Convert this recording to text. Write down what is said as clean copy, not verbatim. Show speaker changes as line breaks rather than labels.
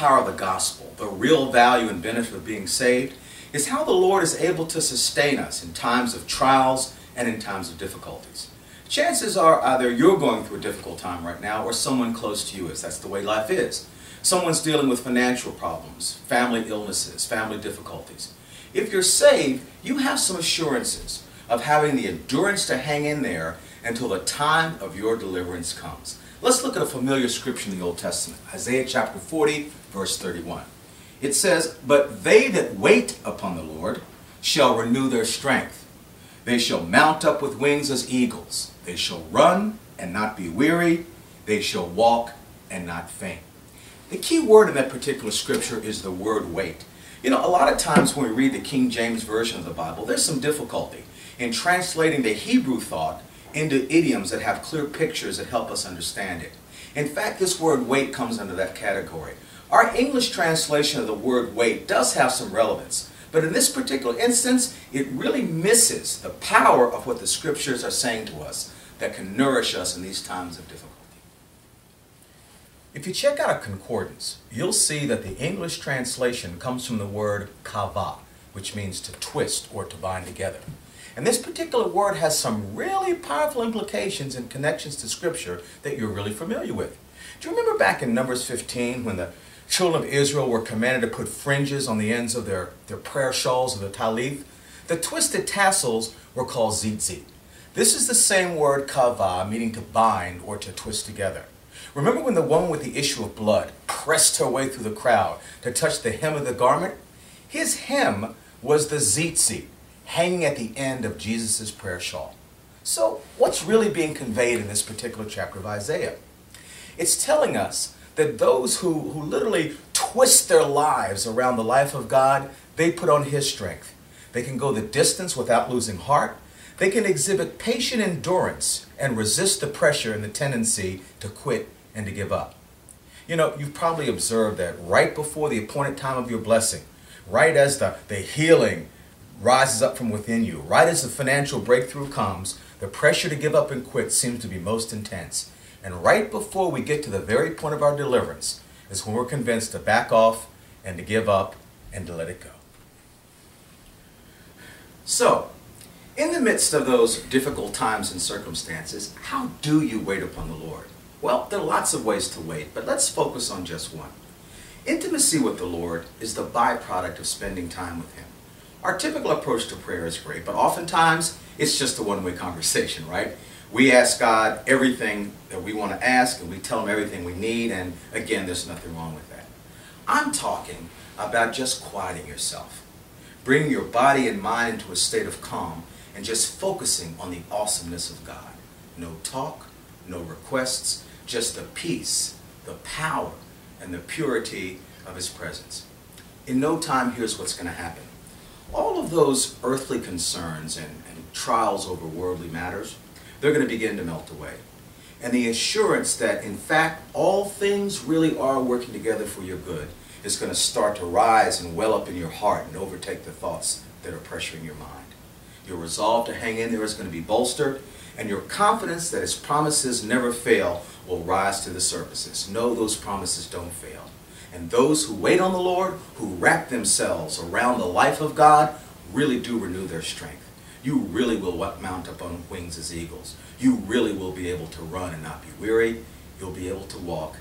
power of the gospel, the real value and benefit of being saved, is how the Lord is able to sustain us in times of trials and in times of difficulties. Chances are either you're going through a difficult time right now or someone close to you is. That's the way life is. Someone's dealing with financial problems, family illnesses, family difficulties. If you're saved, you have some assurances of having the endurance to hang in there until the time of your deliverance comes. Let's look at a familiar scripture in the Old Testament, Isaiah chapter 40, verse 31. It says, "But they that wait upon the Lord shall renew their strength. They shall mount up with wings as eagles. They shall run and not be weary. They shall walk and not faint." The key word in that particular scripture is the word wait. You know, a lot of times when we read the King James Version of the Bible, there's some difficulty in translating the Hebrew thought into idioms that have clear pictures that help us understand it. In fact, this word wait comes under that category. Our English translation of the word wait does have some relevance, but in this particular instance, it really misses the power of what the scriptures are saying to us that can nourish us in these times of difficulty. If you check out a concordance, you'll see that the English translation comes from the word kavah, which means to twist or to bind together. And this particular word has some really powerful implications and connections to Scripture that you're really familiar with. Do you remember back in Numbers 15 when the children of Israel were commanded to put fringes on the ends of their prayer shawls or the talith? The twisted tassels were called tzitzit. This is the same word kavah, meaning to bind or to twist together. Remember when the woman with the issue of blood pressed her way through the crowd to touch the hem of the garment? His hem was the tzitzit, hanging at the end of Jesus' prayer shawl. So what's really being conveyed in this particular chapter of Isaiah? It's telling us that those who literally twist their lives around the life of God, they put on His strength. They can go the distance without losing heart. They can exhibit patient endurance and resist the pressure and the tendency to quit and to give up. You know, you've probably observed that right before the appointed time of your blessing, right as the healing rises up from within you, right as the financial breakthrough comes, the pressure to give up and quit seems to be most intense. And right before we get to the very point of our deliverance is when we're convinced to back off and to give up and to let it go. So, in the midst of those difficult times and circumstances, how do you wait upon the Lord? Well, there are lots of ways to wait, but let's focus on just one. Intimacy with the Lord is the byproduct of spending time with Him. Our typical approach to prayer is great, but oftentimes it's just a one-way conversation, right? We ask God everything that we want to ask, and we tell Him everything we need, and again, there's nothing wrong with that. I'm talking about just quieting yourself, bringing your body and mind into a state of calm, and just focusing on the awesomeness of God. No talk, no requests, just the peace, the power, and the purity of His presence. In no time, here's what's going to happen. All of those earthly concerns and trials over worldly matters, they're going to begin to melt away. And the assurance that, in fact, all things really are working together for your good is going to start to rise and well up in your heart and overtake the thoughts that are pressuring your mind. Your resolve to hang in there is going to be bolstered, and your confidence that His promises never fail will rise to the surface. No, those promises don't fail. And those who wait on the Lord, who wrap themselves around the life of God, really do renew their strength. You really will mount up on wings as eagles. You really will be able to run and not be weary. You'll be able to walk